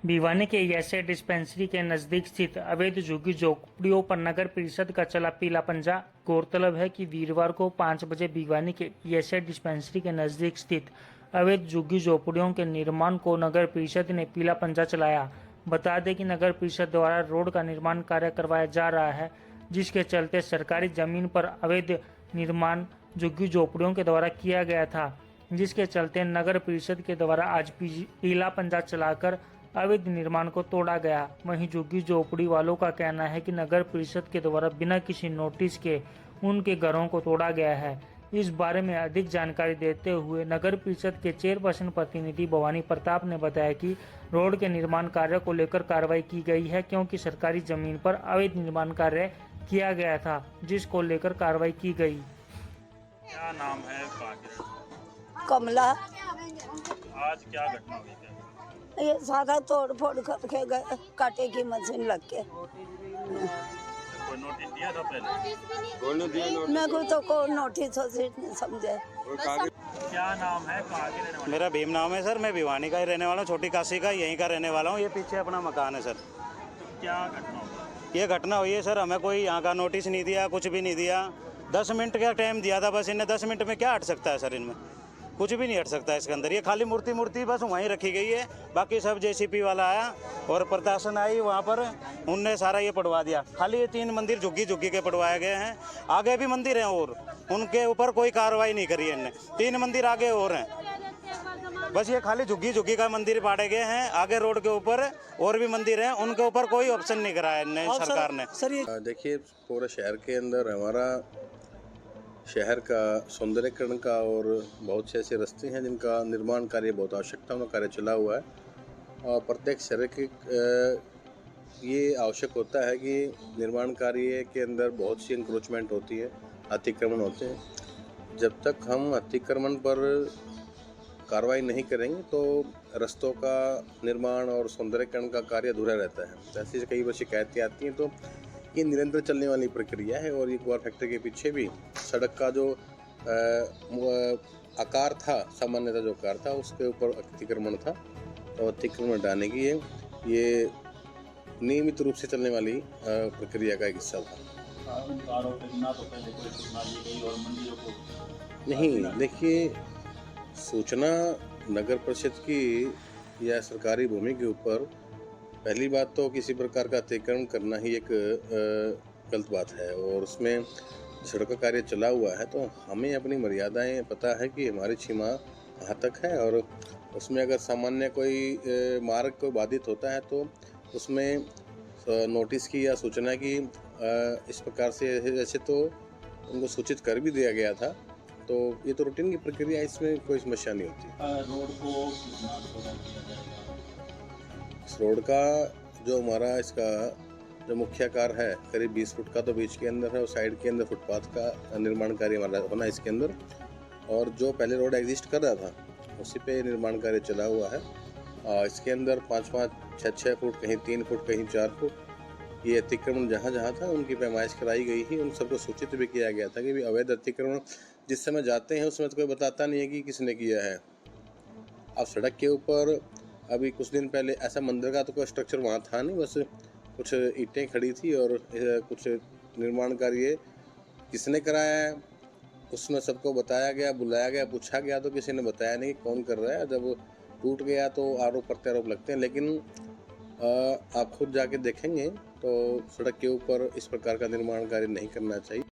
भिवानी के S A dispensary के नजदीक स्थित अवैध झुग्गी झोपड़ियों पर नगर परिषद का चला पीला पंजा। गौरतलब है कि वीरवार को 5 बजे भिवानी के एसए डिस्पेंसरी के नजदीक स्थित अवैध झुग्गी झोपड़ियों के निर्माण को नगर परिषद ने पीला पंजा चलाया। बता दें कि नगर परिषद द्वारा रोड का निर्माण कार्य करवाया जा रहा है, जिसके चलते सरकारी जमीन पर अवैध निर्माण झुग्गी झोपड़ियों के द्वारा किया गया था, जिसके चलते नगर परिषद के द्वारा आज पीला पंजा चलाकर अवैध निर्माण को तोड़ा गया। वहीं झुग्गी झोपड़ी वालों का कहना है कि नगर परिषद के द्वारा बिना किसी नोटिस के उनके घरों को तोड़ा गया है। इस बारे में अधिक जानकारी देते हुए नगर परिषद के चेयरपर्सन प्रतिनिधि भवानी प्रताप ने बताया कि रोड के निर्माण कार्य को लेकर कार्रवाई की गई है, क्योंकि सरकारी जमीन पर अवैध निर्माण कार्य किया गया था, जिसको लेकर कार्रवाई की गई। क्या नाम है? कमला। आज क्या घटना हुई है? ये सारा तोड़ फोड़ करके गए, काटे की मशीन लग के। कोई नोटिस दिया था पहले? मेरे को तो कोई नोटिस नहीं समझे। क्या नाम है? कहाँ के रहने वाले? मेरा भीम नाम है सर। मैं भिवानी का ही रहने वाला हूँ, छोटी काशी का यहीं का रहने वाला हूँ। ये पीछे अपना मकान है सर। क्या घटना हुई? ये घटना हुई है सर, हमें कोई यहाँ का नोटिस नहीं दिया, कुछ भी नहीं दिया। 10 मिनट का टाइम दिया था बस। इन्हें 10 मिनट में क्या हट सकता है सर? इनमें कुछ भी नहीं हट सकता है इसके अंदर। ये खाली मूर्ति बस वहीं रखी गई है। बाकी सब जेसीपी वाला आया और प्रशासन आई वहाँ पर, उनने सारा ये पड़वा दिया। खाली ये 3 मंदिर झुग्गी के पड़वाए गए हैं। आगे भी मंदिर हैं और उनके ऊपर कोई कार्रवाई नहीं करी है इनने। 3 मंदिर आगे और हैं, बस ये खाली झुग्गी का मंदिर पाड़े गए हैं। आगे रोड के ऊपर और भी मंदिर हैं, उनके ऊपर कोई ऑप्शन नहीं कराया इनने सरकार ने। देखिए, पूरे शहर के अंदर हमारा शहर का सौंदर्यीकरण का और बहुत से ऐसे रास्ते हैं जिनका निर्माण कार्य बहुत आवश्यकता में कार्य चला हुआ है। और प्रत्येक शहर के ये आवश्यक होता है कि निर्माण कार्य के अंदर बहुत सी इंक्रोचमेंट होती है, अतिक्रमण होते हैं। जब तक हम अतिक्रमण पर कार्रवाई नहीं करेंगे तो रास्तों का निर्माण और सौंदर्यीकरण का कार्य अधूरा रहता है। ऐसी कई बार शिकायतें आती हैं, तो ये निरंतर चलने वाली प्रक्रिया है। और एक बार फैक्ट्री के पीछे भी सड़क का जो आकार था, सामान्यतः जो आकार था, उसके ऊपर अतिक्रमण था। तो अतिक्रमण हटाने की ये नियमित रूप से चलने वाली प्रक्रिया का एक हिस्सा था। नहीं, देखिए, सूचना नगर परिषद की या सरकारी भूमि के ऊपर पहली बात तो किसी प्रकार का अतिक्रमण करना ही एक गलत बात है। और उसमें सड़क का कार्य चला हुआ है तो हमें अपनी मर्यादाएं पता है कि हमारी सीमा कहाँ तक है। और उसमें अगर सामान्य कोई मार्ग को बाधित होता है तो उसमें नोटिस की या सूचना की इस प्रकार से ऐसे तो उनको सूचित कर भी दिया गया था। तो ये तो रूटीन की प्रक्रिया है, इसमें कोई समस्या नहीं होती। रोड को इस रोड का जो हमारा इसका जो मुख्य आकार है करीब 20 फुट का तो बीच के अंदर है, और साइड के अंदर फुटपाथ का निर्माण कार्य हमारा होना इसके अंदर। और जो पहले रोड एग्जिस्ट कर रहा था उसी पे निर्माण कार्य चला हुआ है। इसके अंदर 5-5, 6-6 फुट, कहीं 3 फुट, कहीं 4 फुट ये अतिक्रमण जहाँ था उनकी पैमाइश कराई गई थी। उन सबको सूचित भी किया गया था कि भी अवैध अतिक्रमण जिस समय जाते हैं उसमें तो कोई बताता नहीं है कि किसने किया है। अब सड़क के ऊपर अभी कुछ दिन पहले ऐसा मंदिर का तो कोई स्ट्रक्चर वहाँ था नहीं, बस कुछ ईंटें खड़ी थी और कुछ निर्माण कार्य किसने कराया है उसमें सबको बताया गया, बुलाया गया, पूछा गया तो किसी ने बताया नहीं कि कौन कर रहा है। जब टूट गया तो आरोप प्रत्यारोप लगते हैं, लेकिन आप खुद जाके देखेंगे तो सड़क के ऊपर इस प्रकार का निर्माण कार्य नहीं करना चाहिए।